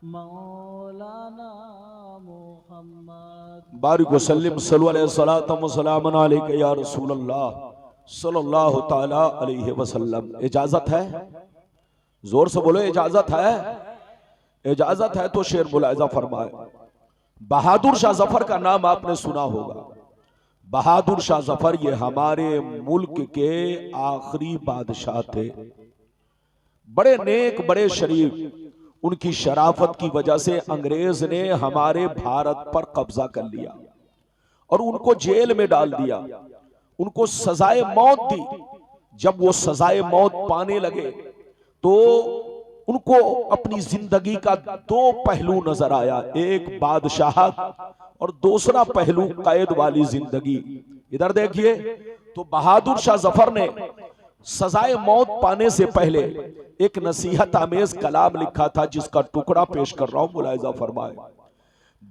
मौलाना मोहम्मद। बारिक वसल्लिम सल्लल्लाहु अलैहि वसल्लम सलामन अलैका या रसूल अल्लाह सल्लल्लाहु ताला अलैहि वसल्लम। इजाजत है? जोर से बोलो, इजाजत है? इजाजत है तो शेर मुलायजा फरमाए। बहादुर शाह जफर का नाम आपने सुना होगा। बहादुर शाह जफर ये हमारे मुल्क के आखिरी बादशाह थे। बड़े नेक, बड़े शरीफ। उनकी शराफत की वजह से अंग्रेज ने हमारे भारत पर कब्जा कर लिया और उनको जेल में डाल दिया। उनको सजाए मौत दी। जब वो सजाए मौत पाने लगे तो उनको अपनी जिंदगी का दो पहलू नजर आया, एक बादशाहत और दूसरा पहलू कैद वाली जिंदगी। इधर देखिए तो बहादुर शाह जफर ने सजाए मौत पाने से पहले एक नसीहत आमेज कलाम लिखा था, जिसका टुकड़ा पेश कर रहा हूं, मुलायजा फरमाए।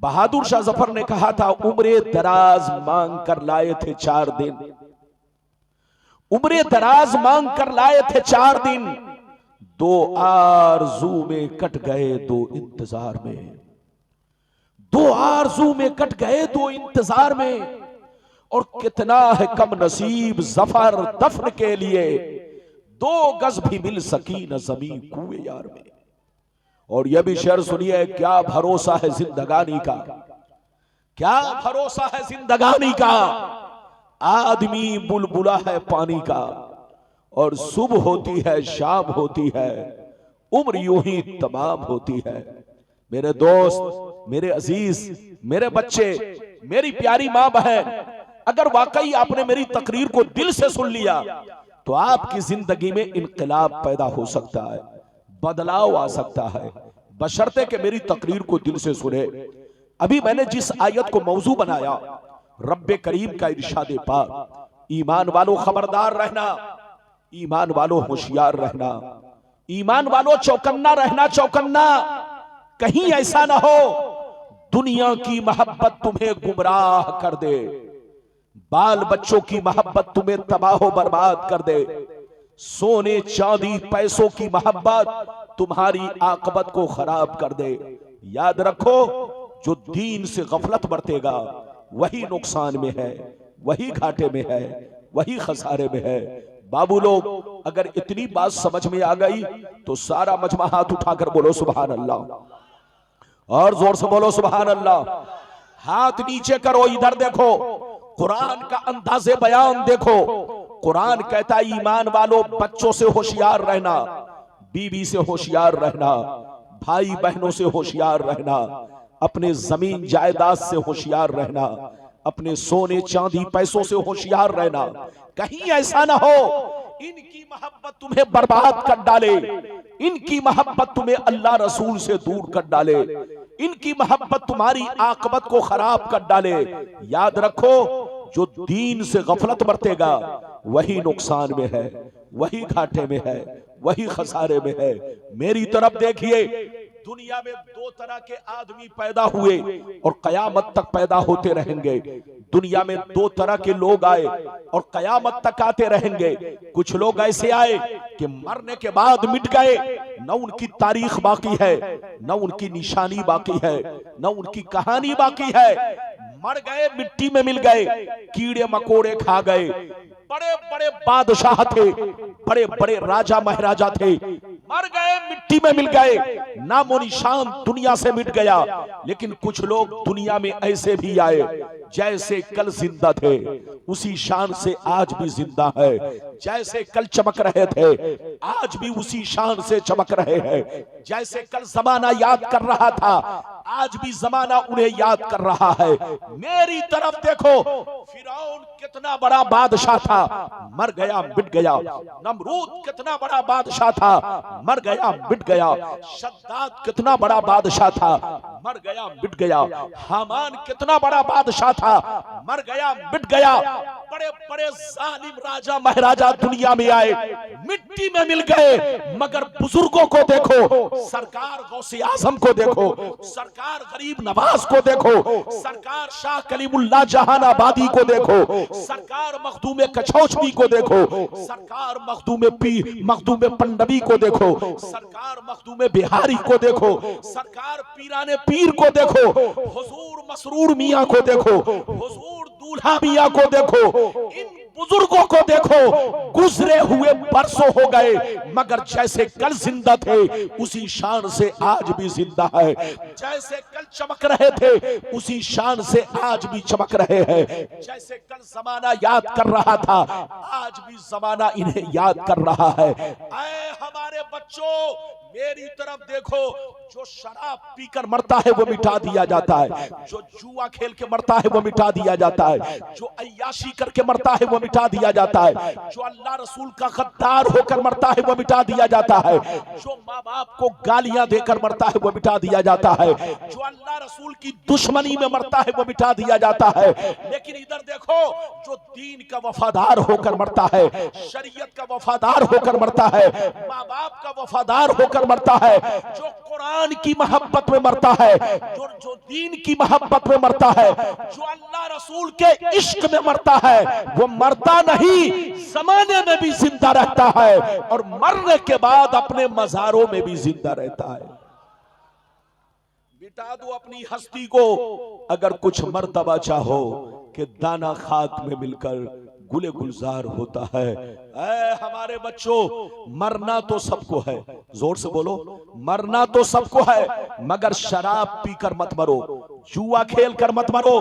बहादुर शाह जफर ने कहा था, उम्रे दराज मांग कर लाए थे 4 दिन, उम्रे दराज मांग कर लाए थे 4 दिन, 2 आरज़ू में कट गए 2 इंतजार में, 2 आरज़ू में कट गए 2 इंतजार में। और कितना है कम नसीब जफर दफन के लिए, 2 गज भी मिल सकी न जमीन कुए यार में। और यह भी शेर सुनिए, क्या भरोसा है जिंदगानी का, क्या भरोसा है जिंदगानी का, आदमी बुलबुला है पानी का, और सुबह होती है शाम होती है, उम्र यूं ही तमाम होती है। मेरे दोस्त, मेरे अजीज, मेरे बच्चे, मेरी प्यारी मां बहन, अगर वाकई आपने मेरी तकरीर को दिल से सुन लिया तो आपकी जिंदगी में इनकलाब पैदा हो सकता है, बदलाव आ सकता है, बशर्ते कि मेरी तकरीर को दिल से सुने। अभी मैंने जिस आयत को मौजू बनाया, रब्बे करीम का इरशाद पाक, ईमान वालों खबरदार रहना, ईमान वालों होशियार रहना, ईमान वालों चौकन्ना रहना, चौकन्ना। कहीं ऐसा ना हो दुनिया की मोहब्बत तुम्हें गुमराह कर दे, बाल बच्चों की मोहब्बत तुम्हें तबाह बर्बाद कर दे, सोने चांदी पैसों की मोहब्बत तुम्हारी आकबत को खराब कर दे। याद रखो, जो दीन से गफलत बरतेगा वही नुकसान में है, वही घाटे में है, वही खसारे में है। बाबू लोग, अगर इतनी बात समझ में आ गई तो सारा मजमा हाथ उठाकर बोलो सुभान अल्लाह, और जोर से बोलो सुभान अल्लाह। हाथ नीचे करो, इधर देखो, कुरान का अंदाज़े बयान देखो। कुरान कहता है, ईमान वालों बच्चों से होशियार रहना, बीवी से होशियार रहना, भाई बहनों से होशियार रहना, अपने जमीन जायदाद से होशियार रहना, अपने सोने चांदी पैसों से होशियार रहना। कहीं ऐसा ना हो इनकी मोहब्बत तुम्हें बर्बाद कर डाले, इनकी मोहब्बत तुम्हें अल्लाह रसूल से दूर कर डाले, इनकी मोहब्बत तुम्हारी आकबत को खराब कर डाले। याद रखो, जो दीन से गफलत बरतेगा वही नुकसान में है, वही घाटे में है, वही खसारे में है। मेरी तरफ देखिए, दुनिया में 2 तरह के आदमी पैदा हुए और कयामत तक पैदा होते रहेंगे। दुनिया में 2 तरह के लोग आए और कयामत तक आते रहेंगे। कुछ लोग ऐसे आए कि मरने के बाद मिट गए, न उनकी तारीख बाकी है, न उनकी निशानी बाकी है, न उनकी कहानी बाकी है। मर गए, मिट्टी में मिल गए, कीड़े मकोड़े खा गए। बड़े बड़े बादशाह थे, बड़े बड़े राजा महाराजा थे, मर गए, मिट्टी में मिल गए, नामो निशान दुनिया से मिट गया। लेकिन कुछ लोग दुनिया में ऐसे भी आए, जैसे कल जिंदा थे उसी शान से आज भी जिंदा है, जैसे कल चमक रहे थे आज भी उसी शान से चमक रहे हैं, जैसे कल जमाना याद कर रहा था आज भी जमाना उन्हें याद कर रहा है। मेरी तरफ देखो, फिरौन कितना बड़ा बादशाह था, मर गया, मिट गया। नमरूद कितना बड़ा बादशाह था, मर गया, मिट गया। शद्दाद कितना बड़ा बादशाह था, मर गया, मिट गया। हामान कितना बड़ा बादशाह था, मर गया, मिट गया। बड़े बड़े जालिम राजा महाराजा दुनिया में आए, मिट्टी में मिल गए, मगर बुजुर्गों को देखो, सरकार गौसे आजम को देखो, सरकार गरीब नवाज को देखो, सरकार शाह कलीमुल्लाह जहानाबादी को देखो, सरकार मखदूम कछौचवी को देखो, सरकार मखदूम पंडवी को देखो, सरकार मखदूम बिहारी को देखो, सरकार पीराने पीर को देखो, हुजूर मसरूर मियाँ को देखो, हुजूर दूल्हा मियाँ को देखो, इन बुजुर्गों को देखो, गुजरे हुए बरसों हो गए मगर जैसे कल जिंदा थे उसी शान से आज भी जिंदा है, जैसे कल चमक रहे थे उसी शान से आज भी चमक रहे हैं, जैसे कल जमाना याद कर रहा था आज भी जमाना इन्हें याद कर रहा है। ऐ हमारे बच्चों मेरी तरफ देखो, जो शराब पीकर मरता है वो मिटा दिया जाता है, जो जुआ खेल के मरता है वो मिटा दिया जाता है, जो अय्याशी करके मरता है वो मिटा दिया जाता है, जो अल्लाह रसूल का गद्दार होकर मरता है वो मिटा दिया जाता है, जो माँ बाप को गालियां देकर मरता है वो मिटा दिया जाता है, जो अल्लाह रसूल की दुश्मनी में मरता है वो मिटा दिया जाता है। लेकिन इधर देखो, जो दीन का वफादार होकर मरता है, शरीयत का वफादार होकर मरता है, माँ बाप का वफादार होकर मरता है, जो कुरान की मोहब्बत में मरता है, जो दीन की मोहब्बत में मरता है, जो अल्लाह रसूल के इश्क में मरता है, वो मरता नहीं जमाने में भी जिंदा रहता है और मरने के बाद अपने मजारों में भी जिंदा रहता है। मिटा दो अपनी हस्ती को अगर कुछ मर्तबा चाहो कि दाना खाक में मिलकर गुले गुलजार होता है। ऐ हमारे बच्चों, मरना तो सबको है, जोर से बोलो, मरना तो सबको है मगर शराब पीकर मत मरो, जुआ खेल कर मत मरो,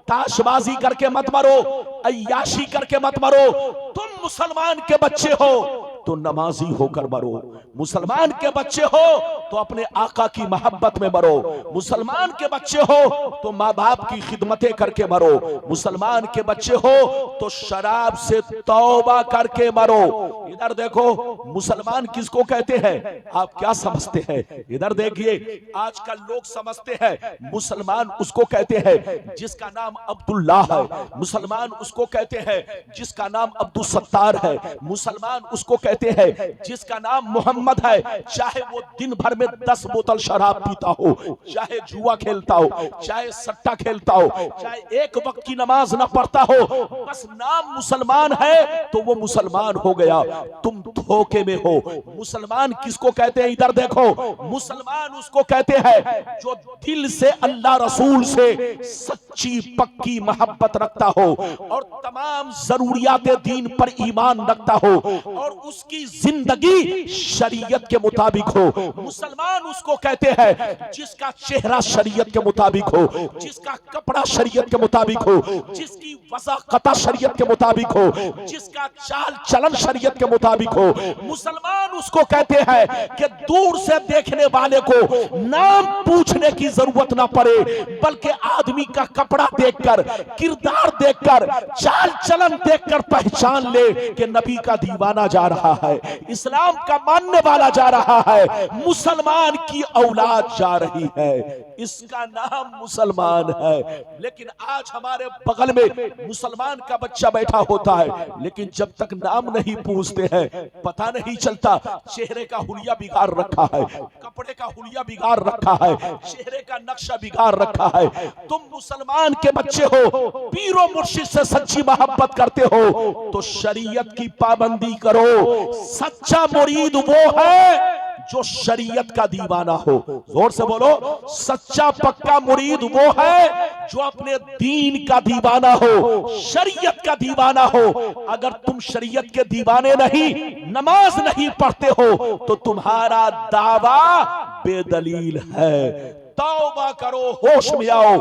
ताशबाजी करके मत मरो, अय्याशी करके मत मरो। तुम मुसलमान के बच्चे हो तो नमाजी होकर मरो, मुसलमान के बच्चे हो तो अपने आका की मोहब्बत में मरो, मुसलमान के बच्चे हो तो माँ बाप की खिदमतें करके मरो, मुसलमान के बच्चे हो तो शराब से तौबा करके मरो। इधर देखो, मुसलमान किसको कहते हैं? आप क्या समझते हैं? इधर देखिए, आजकल लोग समझते हैं मुसलमान उसको कहते हैं जिसका नाम अब्दुल्लाह है, मुसलमान उसको कहते हैं जिसका नाम अब्दुल सत्तार है, मुसलमान उसको कहते हैं जिसका नाम मोहम्मद है, चाहे वो दिन भर में 10 बोतल शराब पीता हो, चाहे जुआ खेलता हो, चाहे सट्टा खेलता हो, चाहे एक वक्त की नमाज ना पढ़ता हो, बस नाम मुसलमान है तो वो मुसलमान हो गया। तुम धोखे में हो। मुसलमान किसको कहते हैं? इधर देखो, मुसलमान उसको कहते हैं जो दिल से अल्लाह रसूल से सच्ची पक्की मोहब्बत रखता हो और तमाम जरूरियात दीन पर ईमान रखता हो और उसकी जिंदगी शरीयत के मुताबिक हो। मुसलमान उसको कहते हैं जिसका चेहरा शरीयत के मुताबिक हो, जिसका कपड़ा शरीयत के मुताबिक हो, जिसकी वज़ाक़त शरीयत के मुताबिक हो, जिसका चाल चलन शरीयत के मुताबिक हो। मुसलमान उसको कहते हैं कि दूर से देखने वाले को नाम पूछने की जरूरत ना पड़े, बल्कि आदमी का कपड़ा देखकर, किरदार देखकर, चाल चलन देखकर पहचान ले कि नबी का दीवाना जा रहा है, इस्लाम का मानने वाला जा रहा है, मुसलमान की औलाद जा रही है, इसका नाम मुसलमान है। लेकिन आज हमारे बगल में मुसलमान का बच्चा बैठा होता है, लेकिन जब तक नाम नहीं पूछते हैं पता नहीं चलता, चेहरे का हुलिया बिगाड़ रखा है, कपड़े का हुलिया बिगाड़ रखा है, चेहरे का नक्शा बिगाड़ रखा है। तुम मुसलमान के बच्चे हो, पीरो मुर्शिद से सच्ची मोहब्बत करते हो तो शरीयत की पाबंदी करो। सच्चा मुरीद वो है जो शरीयत का दीवाना हो। जोर से बोलो, सच्चा पक्का मुरीद वो है जो अपने दीन का दीवाना हो, शरीयत का दीवाना हो। अगर तुम शरीयत के दीवाने नहीं, नमाज नहीं पढ़ते हो तो तुम्हारा दावा बेदलील है। तौबा करो, होश में आओ,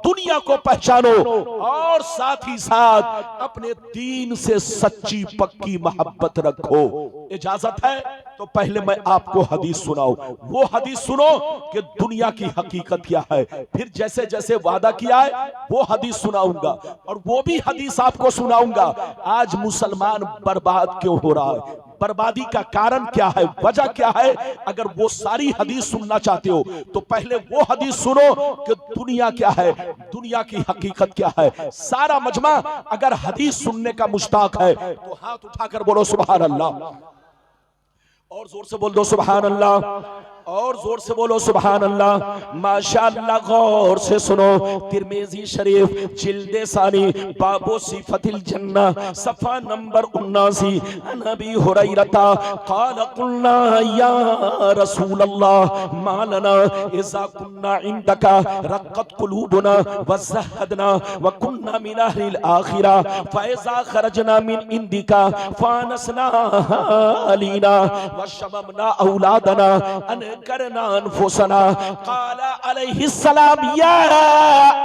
दुनिया को पहचानो और साथ ही साथ अपने दीन से सच्ची पक्की मोहब्बत रखो। इजाजत है तो पहले मैं आपको हदीस सुनाऊं, वो हदीस सुनो कि दुनिया की हकीकत क्या है, फिर जैसे जैसे वादा किया है वो हदीस सुनाऊंगा और वो भी हदीस आपको सुनाऊंगा। आज मुसलमान बर्बाद क्यों हो रहा है, बर्बादी का कारण क्या है, वजह क्या है? अगर वो सारी हदीस सुनना चाहते हो तो पहले वो हदीस सुनो कि दुनिया क्या है, दुनिया की हकीकत क्या है। सारा मजमा अगर हदीस सुनने का मुश्ताक है तो हाथ उठाकर बोलो सुभान अल्लाह, और जोर से बोल दो सुभान अल्लाह। और जोर से बोलो सुभान अल्लाह। माशाअल्लाह, गौर से सुनो। तिरमिजी शरीफ जिल्दे सानी बाबो सिफतिल जन्ना सफा नंबर 79। नबी हुरैरता क़ाल क़ुलना या रसूल अल्लाह मा लना इज़ा कुन्ना इंदका रक़्क़त क़ुलूबुना व ज़हदना व कुन्ना मिन अहलिल आखिरा फ़इज़ा खरजना मिन इंदिका फ़ानसना अलीना व शममना औलादना करना अनफुसना। क़ाला अलैहिस्सलाम या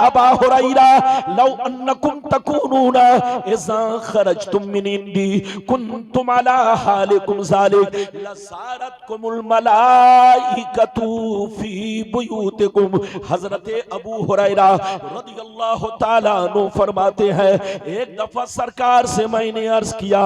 अबा हुरैरा लौ अन्नकुम तकूनूना इज़ा खरजतुम मिन इंदी कुन्तुम अला हालिकुम ज़ालिक लज़ारतकुमुल मलाइकतु फी बुयूतिकुम। हज़रत अबू हुरैरा रज़ियल्लाहु ताला अन्हु फरमाते हैं, एक दफा सरकार से मैंने अर्ज किया,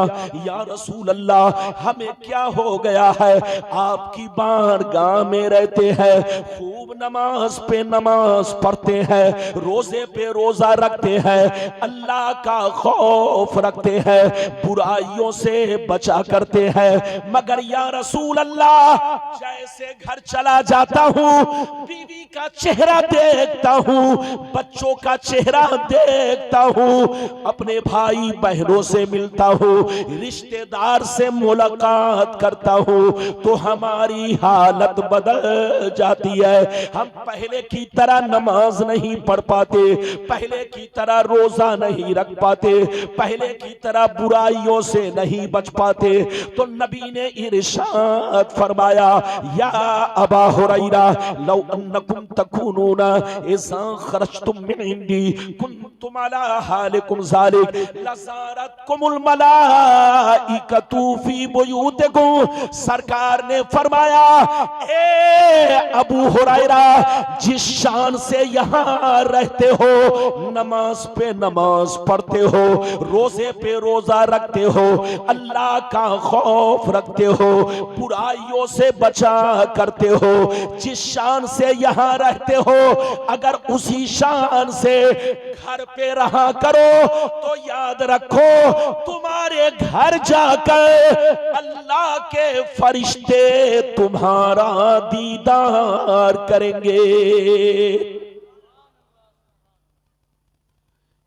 या रसूल अल्लाह हमें क्या हो गया है, आपकी बारगाह में रहते हैं, खूब नमाज पे नमाज पढ़ते हैं, रोजे पे रोजा रखते हैं, अल्लाह का खौफ रखते हैं, बुराइयों से बचा करते हैं, मगर या रसूल अल्लाह जैसे घर चला जाता हूँ, बीवी का चेहरा देखता हूँ, बच्चों का चेहरा देखता हूँ, अपने भाई बहनों से मिलता हूँ, रिश्तेदार से मुलाकात करता हूँ, तो हमारी हालत बदल जाती है। हम पहले की तरह नमाज नहीं पढ़ पाते, पहले की तरह रोजा नहीं रख पाते, पहले की तरह बुराइयों से नहीं बच पाते। तो नबी ने इरशाद फरमाया, या अबा हुरैरा लौ अन्नकुम तकूनूना इज़ा खरजतुम मिन इंदी कुन्तुम अला हालिकुम ज़ालिक लज़ारतकुमुल मलाइकतु फी बुयूतिकुम। सरकार ने फरमाया, ए अबू हुरैरा जिस शान से यहाँ रहते हो, नमाज पे नमाज पढ़ते हो, रोजे पे रोजा रखते हो, अल्लाह का खौफ रखते हो, बुराइयों से बचा करते हो, जिस शान से यहाँ रहते हो, अगर उसी शान से घर पे रहा करो तो याद रखो तुम्हारे घर जाकर अल्लाह के फरिश्ते तुम्हारा दीदार करेंगे।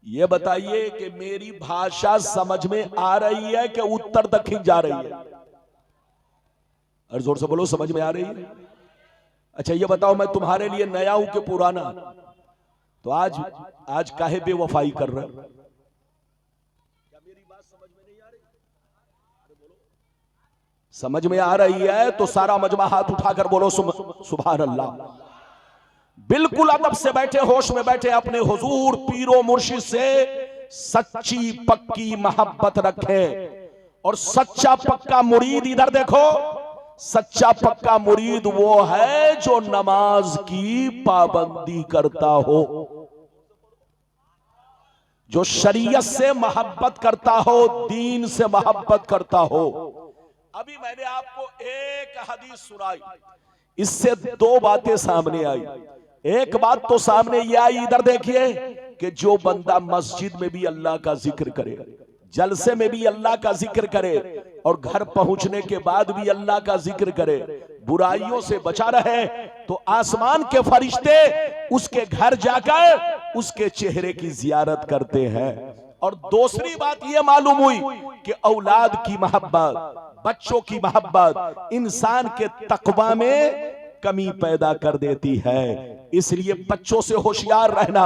ये बताइए कि मेरी भाषा समझ में आ रही है कि उत्तर दक्षिण जा रही है? और जोर से बोलो, समझ में आ रही है? अच्छा ये बताओ, मैं तुम्हारे लिए नया हूं कि पुराना? तो आज काहे बेवफाई कर रहे हो? क्या मेरी बात समझ में नहीं आ रही? समझ में आ रही है तो सारा मजमा हाथ उठाकर बोलो सुभान अल्लाह। बिल्कुल अदब से बैठे, होश में बैठे, अपने हुजूर पीरो मुर्शिद से सच्ची पक्की मोहब्बत रखें। और सच्चा पक्का मुरीद, इधर देखो, सच्चा पक्का मुरीद वो है जो नमाज की पाबंदी करता हो, जो शरीयत से मोहब्बत करता हो, दीन से मोहब्बत करता हो। अभी मैंने आपको एक हदीस सुनाई, इससे दो बातें सामने आई। एक बात तो सामने ये आई, इधर देखिए, कि जो बंदा मस्जिद में भी अल्लाह का जिक्र करे, जलसे में भी अल्लाह का जिक्र करे, और घर पहुंचने के बाद भी अल्लाह का जिक्र करे, बुराइयों से बचा रहे, तो आसमान के फरिश्ते उसके घर जाकर उसके चेहरे की जियारत करते हैं। और दूसरी बात यह मालूम हुई कि औलाद की मोहब्बत, बच्चों की मोहब्बत इंसान के तकवा में कमी पैदा कर देती है। इसलिए बच्चों से होशियार रहना,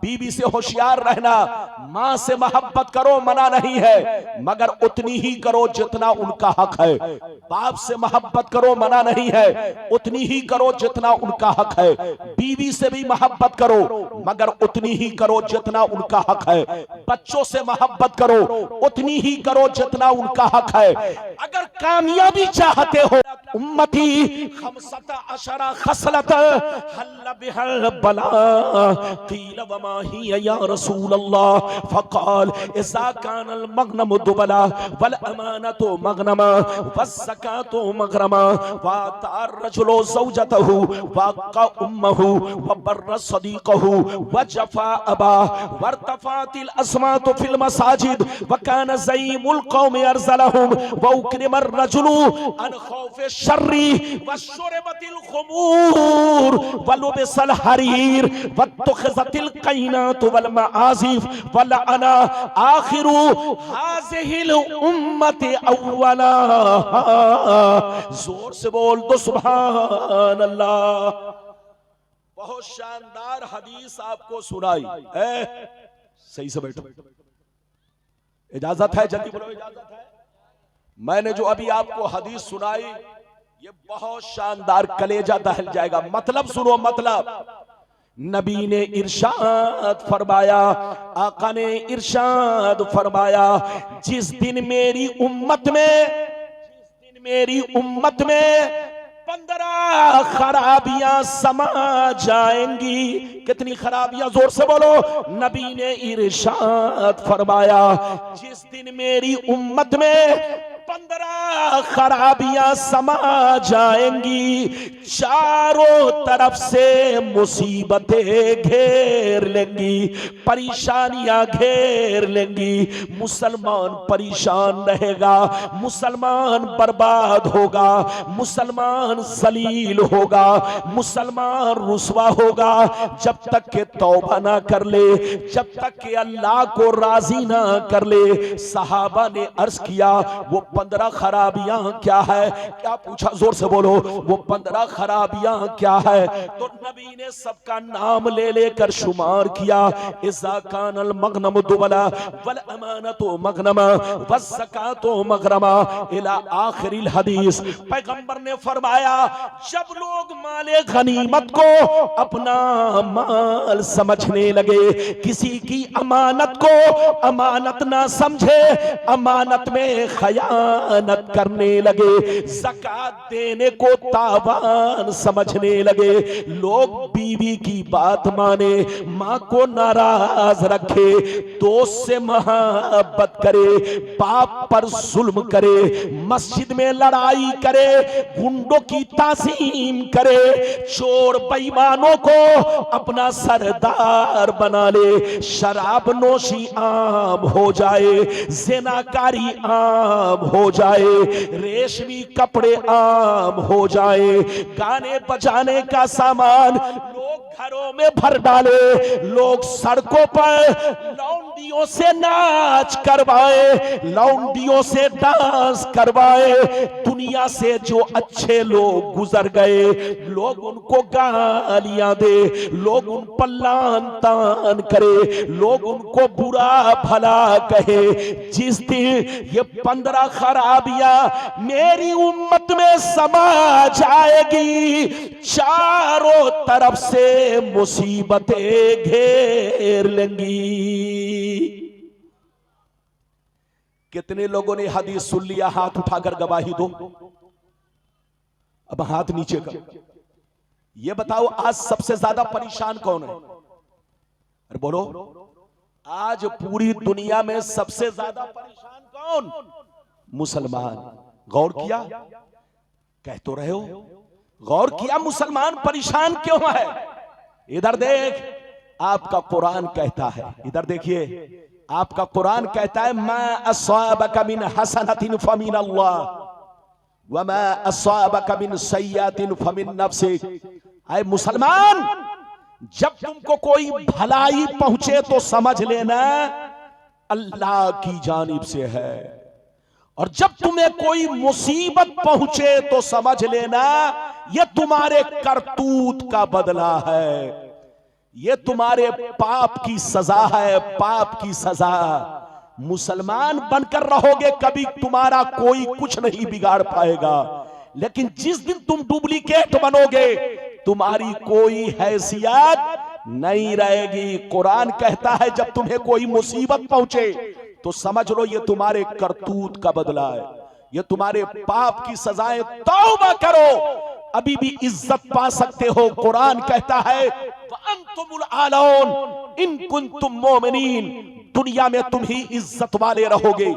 बीवी से होशियार रहना। मां से मोहब्बत करो, मना नहीं है, मगर उतनी ही करो जितना उनका हक है। बाप से मोहब्बत करो, मना नहीं है, उतनी ही करो जितना उनका हक है। बीवी से भी मोहब्बत करो, मगर उतनी ही करो जितना उनका हक है। बच्चों से मोहब्बत करो, उतनी ही करो जितना उनका हक है। अगर कामयाबी चाहते हो, उम्मती खमसता अशरा खसलत हल्ल बिहल बला क़ील वमा हिय या रसूल अल्लाह फ़क़ाल इज़ा कानल मग़नमु दुबला वल अमानतु मग़नमा वज़्ज़कातु मग़रमा वअतार रजुलु ज़ौजतहु वअक़ा उम्महु वबर्र सदीक़हु वजफ़ा अबा वर्तफ़ातिल अस्मातु फ़िल मसाजिद वकान ज़ईमुल क़ौमि अरज़लहुम वउक्रिमर रजुलु अन खौफ़ शर्री वशुरबतिल खुमूर वलुबिसल हरीर वत्तखज़तिल क़ैनातु वल मआज़िफ वलअना आखिरु हाज़िहिल उम्मति अव्वला। जोर से बोल दो सुभान अल्लाह। बहुत शानदार हदीस आपको सुनाई। सही से बैठो, इजाजत है? जल्दी बोलो, इजाजत है? मैंने जो अभी आपको हदीस सुनाई ये बहुत शानदार, कलेजा दहल जाएगा। मतलब सुनो, मतलब नबी ने इरशाद फरमाया, आका ने इरशाद फरमाया, जिस दिन मेरी उम्मत में 15 खराबियां समा जाएंगी। कितनी खराबियां? जोर से बोलो। नबी ने इरशाद फरमाया, जिस दिन मेरी उम्मत में 15 खराबियां समा जाएंगी, चारों तरफ से मुसीबतें घेर लेंगी, परेशानियां घेर लेंगी। मुसलमान परेशान रहेगा, मुसलमान बर्बाद होगा, मुसलमान जलील होगा, मुसलमान रुसवा होगा। जब तक के तौबा ना कर ले, जब तक के अल्लाह को राजी ना कर ले। सहाबा ने अर्ज किया, वो 15 खराबियां क्या है? क्या पूछा? जोर से बोलो, वो 15 खराबियां क्या है? तो नबी ने सबका नाम ले लेकर शुमार किया। इज़ा कानल मगनम दुबला वल अमानतु मगनमा वज़्ज़कातु मगरमा इला आखिरिल हदीस। पैगंबर ने फरमाया, जब लोग माले गनीमत को अपना माल समझने लगे, किसी की अमानत को अमानत ना समझे, अमानत में खयानत करने लगे, ज़कात देने को तावान समझने लगे, लोग बीवी की बात माने, माँ को नाराज रखे, दोस्त से मोहब्बत करे, बाप पर जुल्म करे, मस्जिद में लड़ाई करे, गुंडों की ताज़ीम करे, चोर बेईमानों को अपना सरदार बना ले, शराब नोशी आम हो जाए, ज़िनाकारी आम हो जाए, रेशमी कपड़े आम हो जाए, गाने बजाने का सामान लोग घरों में भर डाले, लोग सड़कों पर लौंडियों से नाच करवाए, लौंडियों से डांस करवाए। दुनिया से जो अच्छे लोग गुजर गए, लोग उनको गालियां दे, लोग उन पर लान तान करे, लोग उनको बुरा भला कहे। जिस दिन ये 15 खराबियां मेरी उम्मत में समा जाएगी, चारों तरफ से मुसीबतें घेर लेंगी। कितने लोगों ने हदीस सुन लिया? हाथ उठाकर गवाही दो। अब हाथ नीचे कर, ये बताओ आज सबसे ज्यादा परेशान कौन है? अरे बोलो, आज पूरी दुनिया में सबसे ज्यादा परेशान कौन? मुसलमान। गौर किया? कह तो रहे हो, गौर किया मुसलमान परेशान क्यों है? इधर देख, आपका कुरान कहता है, इधर देखिए, आपका कुरान कहता है, मा असाबका मिन हसनतिन फमिन अल्लाह व मा असाबका मिन सय्यतिन फमिन नफ्सिक। ऐ मुसलमान, जब तुमको कोई भलाई पहुंचे तो समझ लेना अल्लाह की जानिब से है, और जब तुम्हें कोई मुसीबत पहुंचे तो समझ लेना ये तुम्हारे करतूत का बदला है, ये तुम्हारे पाप की सजा है, पाप की सजा। मुसलमान बनकर रहोगे, कभी तुम्हारा कोई कुछ नहीं बिगाड़ पाएगा, लेकिन जिस दिन तुम डुप्लीकेट बनोगे, तुम्हारी कोई हैसियत नहीं रहेगी। कुरान कहता है, जब तुम्हें कोई मुसीबत पहुंचे तो समझ लो ये तुम्हारे करतूत का बदला है, ये तुम्हारे पाप की सजाएं। तौबा करो, अभी भी इज्जत पा सकते हो। कुरान कहता है, वअंतुमुल आलौन इन कुंतुम मोमिनीन। दुनिया में तुम ही इज्जत वाले रहोगे,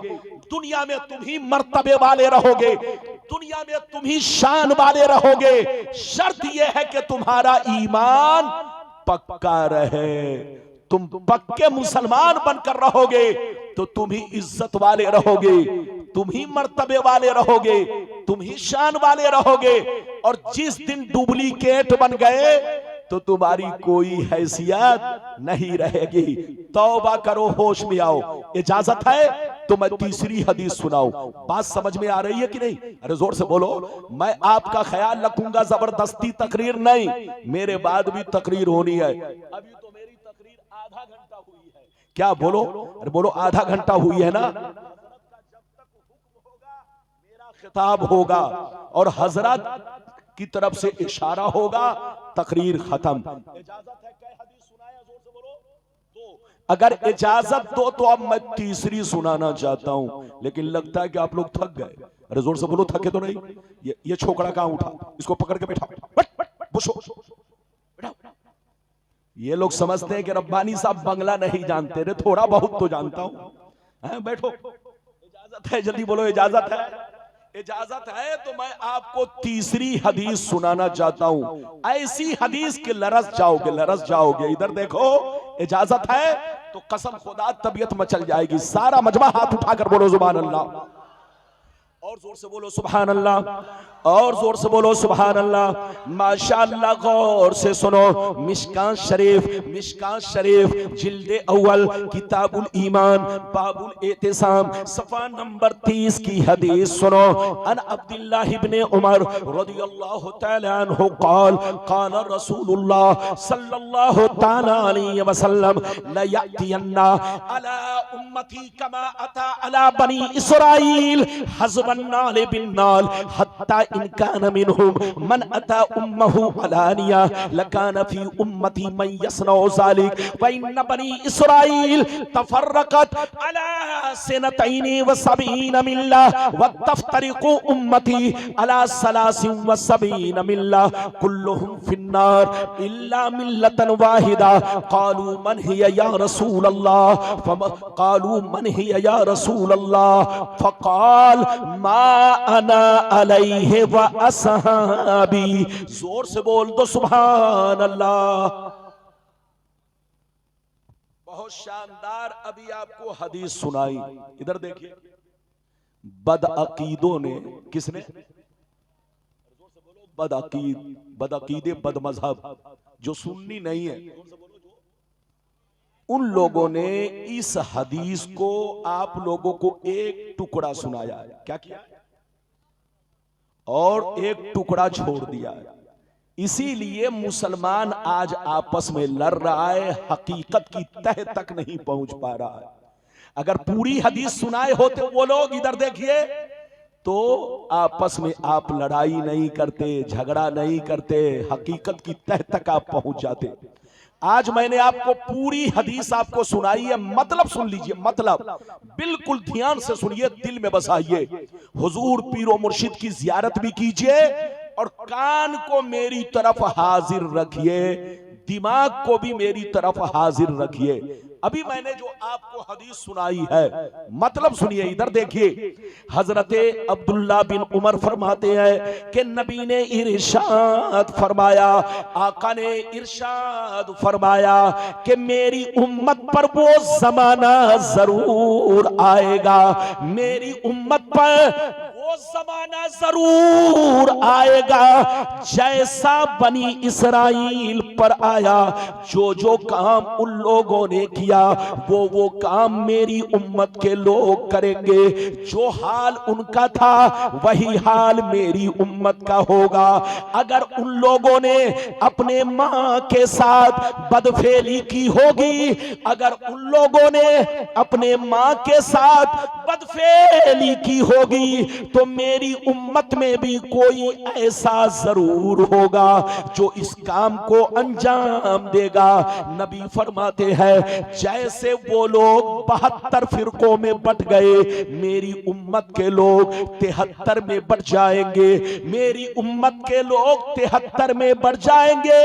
दुनिया में तुम ही मर्तबे वाले रहोगे, दुनिया में तुम ही शान वाले रहोगे। शर्त यह है कि तुम्हारा ईमान पक्का रहे। तुम पक्के मुसलमान बनकर रहोगे तो तुम ही इज्जत वाले रहोगे, तुम ही मर्तबे वाले रहोगे। तुम ही शान वाले रहोगे, और जिस दिन डुप्लीकेट बन गए तो तुम्हारी कोई हैसियत नहीं रहेगी। तौबा करो, होश में आओ। इजाजत है तो मैं तीसरी हदीस सुनाऊं। बात समझ में आ रही है कि नहीं? अरे जोर से बोलो। मैं आपका ख्याल रखूंगा, जबरदस्ती तकरीर नहीं, मेरे बाद भी तकरीर होनी है। अभी तो मेरी तकरीर आधा घंटा हुई है। क्या बोलो? अरे बोलो, आधा घंटा हुई है ना। जब तक हुक्म होगा मेरा खिताब होगा और हजरत की तरफ से इशारा होगा, तकरीर खत्म। इजाजत है? कई हदीस सुनाया, जोर से बोलो। तो अगर इजाजत दो तो अब मैं तीसरी सुनाना चाहता हूं, लेकिन लगता है कि आप लोग थक गए। अरे जोर से बोलो, थके तो नहीं? ये छोकरा कहां उठा, इसको पकड़ के बैठा। ये लोग समझते हैं कि रब्बानी साहब बंगला नहीं जानते रे, थोड़ा बहुत तो जानता हूं। बैठो। इजाजत है? जल्दी बोलो, इजाजत है? इजाजत है तो मैं आपको तीसरी हदीस सुनाना चाहता हूं। ऐसी हदीस के लरस जाओगे। इधर देखो, इजाजत है तो कसम खुदा तबीयत मचल जाएगी। सारा मजमा हाथ उठाकर बोलो सुभान अल्लाह, और जोर से बोलो सुभान अल्लाह, और जोर से बोलो सुभान अल्लाह। माशाअल्लाह, गौर से सुनो। मिशकात शरीफ जिल्दे अव्वल किताबुल ईमान बाबुल एतिसाम सफा नंबर 30 की हदीस सुनो। अन अब्दुल्लाह इब्ने उमर रदियल्लाहु तआला अन्हु क़ाल रसूलुल्लाह सल्लल्लाहु तआला अलैहि वसल्लम ला यातियन्ना अला उम्मती कमा अता अला बनी इस्राईल हज़बन नाल बिन नाल हत्ता इन कान मिनहुम मन अता उम्महु अलानिया लकान फी उम्मती मन यसनउ ज़ालिक व इन बनी इस्राईल तफर्रकत अला सनतैनि व सबीन मिल्ला व तफ्तरिकु उम्मती अला सलासिन व सबीन मिल्ला कुल्लुहुम फिन्नार इल्ला मिल्लतन वाहिदा। क़ालू मन हिया या रसूल अल्लाह, क़ालू मन हिया या रसूल अल्लाह, फ़क़ाल मा अना अलैहि व असहाबी। जोर से बोल दो सुभान अल्लाह। बहुत शानदार अभी आपको हदीस सुनाई। इधर देखिए, बदअकीदों ने, किसने? बदअकीदे बदमजहब, जो सुन्नी नहीं है, उन लोगों ने इस हदीस को आप लोगों को एक टुकड़ा सुनाया। क्या किया? और एक टुकड़ा छोड़ दिया। इसीलिए मुसलमान आज आपस में लड़ रहा है, हकीकत की तह तक नहीं पहुंच पा रहा है। अगर पूरी हदीस सुनाए होते वो लोग, इधर देखिए, तो आपस में आप लड़ाई नहीं करते, झगड़ा नहीं करते, हकीकत की तह तक आप पहुंच जाते। आज मैंने आपको पूरी हदीस आपको सुनाई है, मतलब सुन लीजिए, मतलब बिल्कुल ध्यान से सुनिए, दिल में बसाइए। हुजूर पीरो मुर्शिद की जियारत भी कीजिए और कान को मेरी तरफ हाजिर रखिए, दिमाग को भी मेरी तरफ हाजिर रखिए। अभी मैंने जो आपको हदीस सुनाई है, मतलब सुनिए। इधर देखिए, हजरते अब्दुल्ला बिन उमर फरमाते हैं कि नबी ने इरशाद फरमाया, आका ने इरशाद फरमाया कि मेरी उम्मत पर वो जमाना जरूर आएगा, मेरी उम्मत पर वो जमाना जरूर आएगा जैसा बनी इसराइल पर आया। जो काम उन लोगों ने किया वो काम मेरी उम्मत के लोग करेंगे। जो हाल उनका था वही हाल मेरी उम्मत का होगा। अगर उन लोगों ने अपने मां के साथ बदफेली की होगी, अगर उन लोगों ने अपने मां के साथ बदफेली की होगी, तो मेरी उम्मत में भी कोई ऐसा जरूर होगा जो इस काम को अंजाम देगा। नबी फरमाते हैं जैसे वो लोग 72 फिरकों में बट गए, मेरी उम्मत के लोग 73 में बट जाएंगे, मेरी उम्मत के लोग 73 में बढ़ जाएंगे।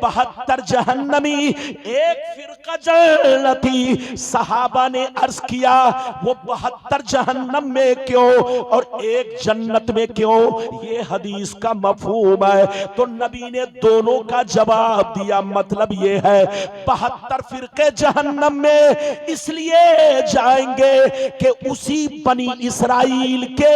72 जहन्नमी, एक फिरका जन्नती। सहाबा ने अर्ज किया वो 72 जहन्नम में क्यों और एक जन्नत में क्यों? ये हदीस का मफहूम है। तो नबी ने दोनों का जवाब दिया। मतलब ये है 72 फिरके जहन्नम में इसलिए जाएंगे कि उसी बनी इसराइल के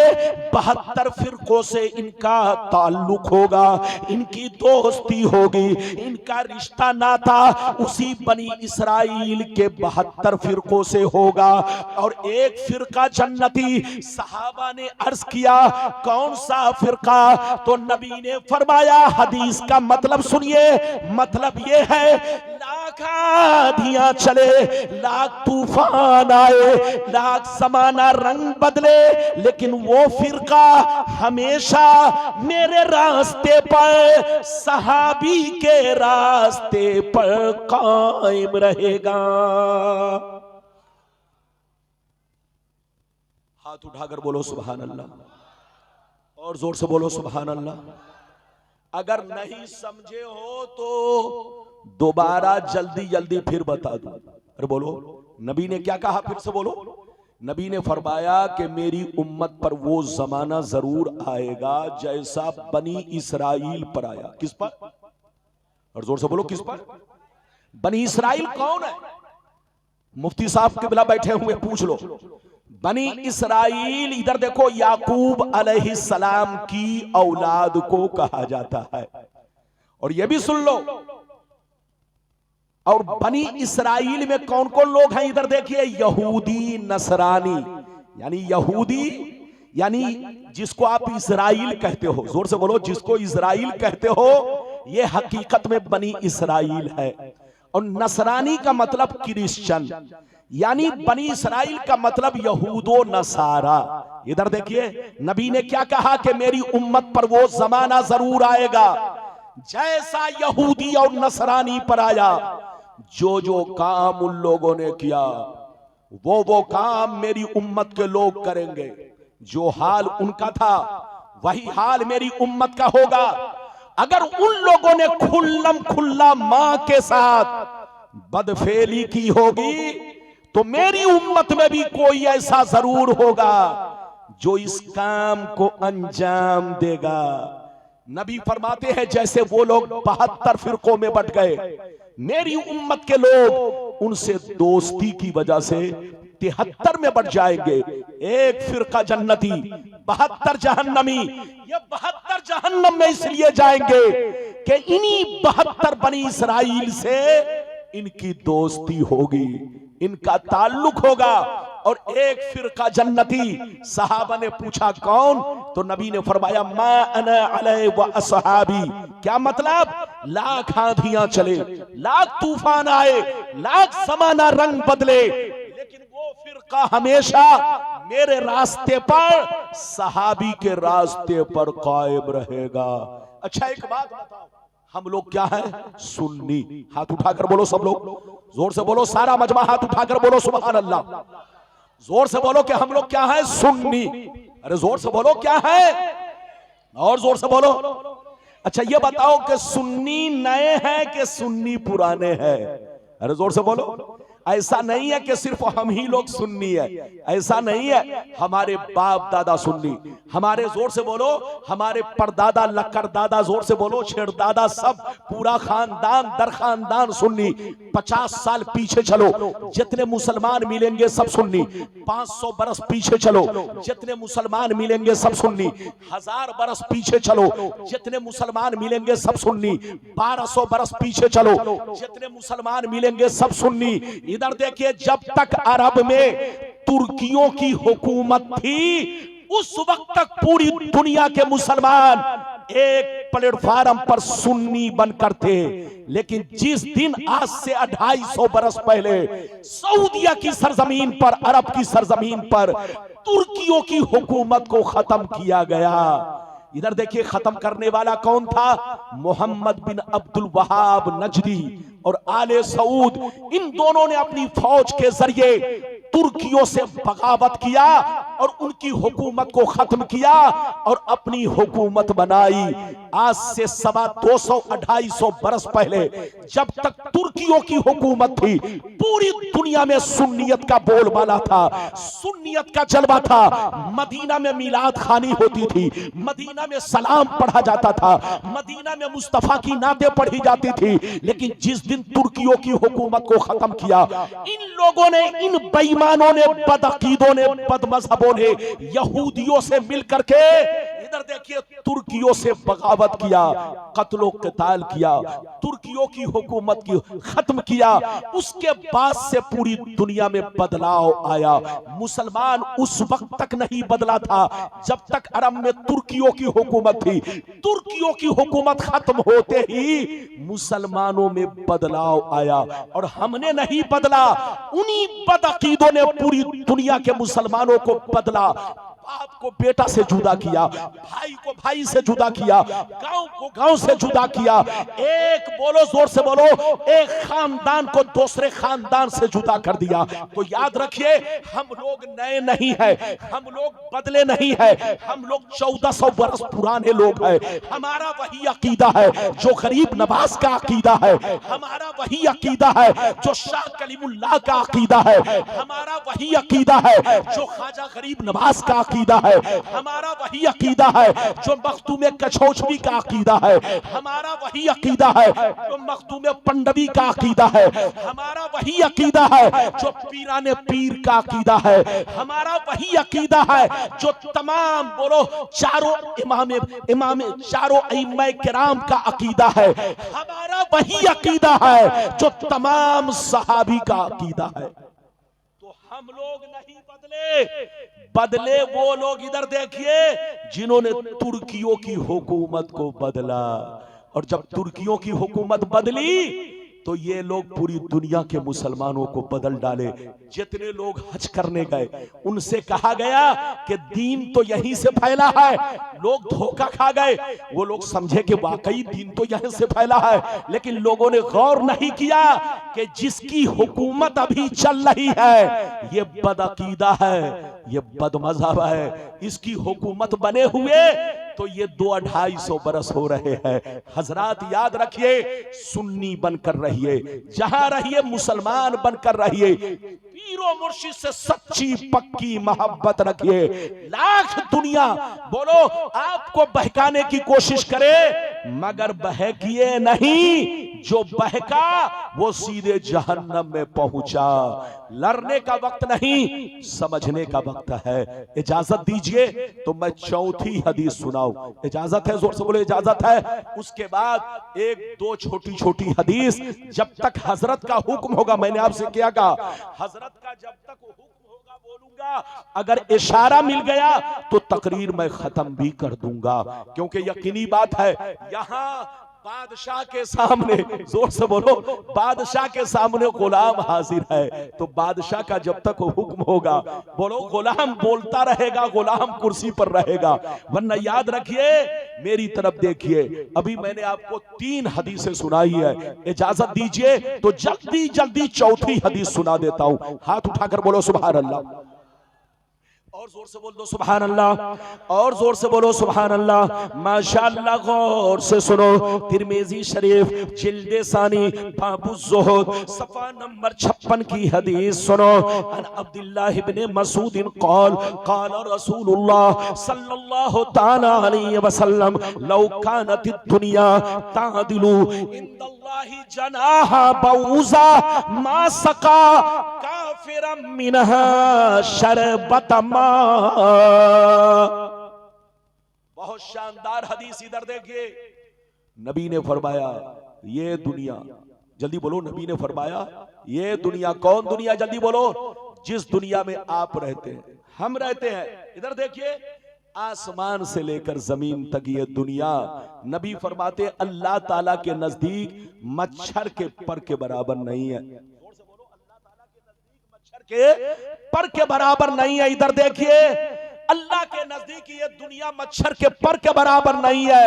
72 फिरकों से इनका ताल्लुक होगा, इनकी दोस्ती होगी, इनका रिश्ता नाता उसी बनी इसराइल के 72 फिरकों से होगा। और एक फिरका जन्नती। सहाबा ने अर्ज किया कौन सा फिरका? तो नबी ने फरमाया, हदीस का मतलब सुनिए, मतलब ये है लाख आंधियां चले, लाख तूफान आए, लाख समाना रंग बदले, लेकिन वो फिरका हमेशा मेरे रास्ते पर, सहाबी के रास्ते पर कायम रहेगा। हाथ उठाकर बोलो सुभान अल्लाह, और जोर से बोलो सुभान अल्लाह। अगर नहीं समझे हो तो दोबारा जल्दी जल्दी फिर बता दो। अरे बोलो, नबी ने क्या कहा? फिर से बोलो। नबी ने फरमाया कि मेरी उम्मत पर वो जमाना जरूर आएगा जैसा बनी इसराइल पर आया। किस पर? और जोर से बोलो किस पर? बनी इसराइल कौन है? मुफ्ती साहब के बिला बैठे हुए पूछ लो। बनी इसराइल, इधर देखो, याकूब अलैहिस्सलाम की औलाद को कहा जाता है। और ये भी सुन लो, और बनी इसराइल में कौन कौन लोग हैं इधर देखिए, यहूदी नसरानी। यानी यहूदी यानी जिसको आप इस्राइल कहते हो, जोर से बोलो, जिसको इस्राइल कहते हो, ये हकीकत में बनी इसराइल है। और नसरानी का मतलब क्रिश्चियन, यानी बनी इसराइल का मतलब यहूदो नसारा। इधर देखिए, नबी ने क्या कहा कि मेरी उम्मत पर वो जमाना जरूर आएगा जैसा यहूदी और नसरानी पर आया। जो जो काम उन लोगों ने किया वो काम मेरी उम्मत के लोग करेंगे। जो हाल उनका था वही हाल मेरी उम्मत का होगा। अगर उन लोगों ने खुल्लम खुल्ला मां के साथ बदफेली की होगी तो मेरी उम्मत में भी कोई ऐसा जरूर होगा जो इस काम को अंजाम देगा। नबी फरमाते हैं जैसे वो लोग 72 फिरकों में बट गए, मेरी उम्मत के लोग उनसे दोस्ती की वजह से 73 में बट जाएंगे। एक फिरका जन्नती, 72 जहन्नमी। ये 72 जहन्नम में इसलिए जाएंगे कि इन्हीं 72 बनी इसराइल से इनकी दोस्ती होगी, इनका ताल्लुक होगा। और एक फिरका जन्नती। सहाबा ने पूछा कौन? तो नबी ने फरमाया मा अना अलैहि व असहाबी। क्या मतलब? लाख आंधियां चले, लाख तूफान आए, लाख समाना रंग बदले, लेकिन वो फिरका हमेशा मेरे रास्ते पर, सहाबी के रास्ते पर कायम रहेगा। अच्छा एक बात बताओ, हम लोग क्या है? सुन्नी। हाथ उठाकर बोलो सब लोग, जोर से बोलो, सारा मजमा हाथ उठाकर बोलो सुभान अल्लाह। जोर से बोलो कि हम लोग क्या है? सुन्नी। अरे जोर से बोलो क्या है, और जोर से बोलो। अच्छा ये बताओ कि सुन्नी नए हैं कि सुन्नी पुराने हैं? अरे जोर से बोलो। ऐसा नहीं है कि सिर्फ हम ही लोग सुन्नी है, ऐसा नहीं है। हमारे बाप दादा सुन्नी, हमारे, जोर से बोलो, हमारे परदादा लक्कर दादा, जोर से बोलो, छेड़दादा, सब पूरा खानदान दर खानदान सुन्नी। 50 साल पीछे चलो, जितने मुसलमान मिलेंगे सब सुन्नी। 500 बरस पीछे चलो, जितने मुसलमान मिलेंगे सब सुन्नी। 1000 बरस पीछे चलो, जितने मुसलमान मिलेंगे सब सुन्नी। 1200 बरस पीछे चलो, जितने मुसलमान मिलेंगे सब सुन्नी। इधर देखिए, जब तक अरब में तुर्कियों की हुकूमत थी उस वक्त तक पूरी दुनिया के मुसलमान एक प्लेटफार्म पर सुन्नी बनकर थे। लेकिन जिस दिन आज से 250 बरस पहले सऊदिया की सरजमीन पर, अरब की सरजमीन पर तुर्कियों की हुकूमत को खत्म किया गया, इधर देखिए खत्म करने वाला कौन था? मोहम्मद बिन अब्दुल वहाब नजदी और आले सऊद। इन दोनों ने अपनी फौज के जरिए तुर्कियों से बगावत किया और उनकी हुकूमत को खत्म किया और अपनी हुकूमत बनाई। आज से 250-250 बरस पहले जब तक तुर्कियों की हुकूमत थी, पूरी दुनिया में सुन्नियत का बोलबाला था, सुन्नियत का जलवा था। मदीना में मिलाद खानी होती थी, मदीना में सलाम पढ़ा जाता था, मदीना में मुस्तफा की नातें पढ़ी जाती थी। लेकिन जिस दिन तुर्कियों की हुकूमत को खत्म किया, इन लोगों ने, इन बेईमानों ने, बदअकीदों ने, बदमज़हबों ने यहूदियों से मिलकर के, इधर देखिए, तुर्कियों से बगावत किया, कत्लो क़िताल किया, तुर्कियों की हुकूमत की खत्म किया। उसके बाद से पूरी दुनिया में बदलाव आया। मुसलमान उस वक्त तक नहीं बदला था जब तक अरब में तुर्कियों की हुकूमत थी। तुर्कियों की हुकूमत खत्म होते ही मुसलमानों में बदलाव आया, और हमने नहीं बदला, उन्हीं बदअकीदों ने पूरी दुनिया के मुसलमानों को बदला। बाप को बेटा से जुदा किया, भाई को भाई से जुदा किया, गांव को गांव से जुदा किया। एक, बोलो जोर से बोलो, एक खानदान को दूसरे खानदान से जुदा कर दिया। तो याद रखिए, हम लोग नए नहीं हैं, हम लोग बदले नहीं हैं, हम लोग 1400 बरस पुराने लोग हैं। हमारा वही अकीदा है जो गरीब नवाज का अकीदा है, हमारा वही अकीदा है जो शाह कलीमुल्लाह का अकीदा है, हमारा वही अकीदा है जो ख्वाजा गरीब नवाज का अकीदा है, हमारा वही अकीदा है जो मखदूम कछौछवी का अकीदा है, हमारा वही अकीदा है जो मखदूम पंडवी का अकीदा है, हमारा वही अकीदा है जो पीराने पीर का अकीदा है, हमारा वही अकीदा है जो तमाम, बोलो, चारों इमाम चारों इमाम किराम का अकीदा है, हमारा वही अकीदा है जो तमाम सहाबी का अकीदा है। तो हम लोग नहीं बदले, बदले वो लोग, इधर देखिए, जिन्होंने तुर्कियों की हुकूमत को बदला। और जब तुर्कियों की हुकूमत बदली तो ये लोग पूरी दुनिया के मुसलमानों को बदल डाले। जितने लोग हज करने गए उनसे कहा गया कि दीन तो यहीं से फैला है, लोग धोखा खा गए। वो लोग समझे कि वाकई दीन तो यहीं से फैला है, लेकिन लोगों ने गौर नहीं किया कि जिसकी हुकूमत अभी चल रही है ये बदअकीदा है, ये बदमज़हब है, इसकी हुकूमत बने हुए तो ये 200-250 बरस हो रहे हैं। हजरात याद रखिए, सुन्नी बनकर रहिए, जहां रहिए मुसलमान बनकर रहिए, पीरो मुर्शिद से सच्ची पक्की मोहब्बत रखिए। लाख दुनिया, बोलो, आपको बहकाने की कोशिश करे मगर बहकिए नहीं, जो बहका वो सीधे जहन्नम में पहुंचा। लड़ने का वक्त नहीं, समझने का वक्त है। इजाजत दीजिए तो मैं चौथी हदीस सुनाऊं। इजाजत है? जोर से बोले, इजाजत है। उसके बाद एक दो छोटी छोटी हदीस, जब तक हजरत का हुक्म होगा, मैंने आपसे क्या कहा, हजरत का जब तक हुक्म होगा बोलूंगा, अगर इशारा मिल गया तो तकरीर मैं खत्म भी कर दूंगा, क्योंकि यकीनी बात है यहां बादशाह के सामने, जोर से बोलो, बादशाह के सामने गुलाम हाजिर है। तो बादशाह का जब तक हुक्म होगा, बोलो, गुलाम बोलता रहेगा, गुलाम कुर्सी पर रहेगा। वरना याद रखिए, मेरी तरफ देखिए, अभी मैंने आपको 3 हदीसें सुनाई है। इजाजत दीजिए तो जल्दी जल्दी चौथी हदीस सुना देता हूं। हाथ उठाकर बोलो सुभान अल्लाह, और जोर से बोल दो सुभान अल्लाह, और जोर से बोलो सुभान अल्लाह। माशाअल्लाह, गौर से सुनो। तिरमिजी शरीफ जिल्दे सानी बाबु ज़ुहद सफ़ा नंबर 56 की हदीस सुनो। अन अब्दुल्लाह इब्ने मसूद क़ाल क़ाल रसूलुल्लाह सल्लल्लाहु तआला अलैहि वसल्लम लौ कानत दुनिया तादिलु इंदल्लाहि जनाहा बऊज़ा मा सका काफिरम मिनहा शरबतमा। बहुत शानदार हदीस, इधर देखिए। नबी ने फरमाया, ये दुनिया, जल्दी बोलो, नबी ने फरमाया ये दुनिया, कौन दुनिया, जल्दी बोलो, जिस दुनिया में आप रहते हैं, हम रहते हैं। इधर देखिए, आसमान से लेकर जमीन तक ये दुनिया, नबी फरमाते अल्लाह ताला के नजदीक मच्छर के पर के बराबर नहीं है। के पर के बराबर नहीं है। इधर देखिए, अल्लाह के नजदीक ये दुनिया मच्छर के पर के बराबर नहीं है।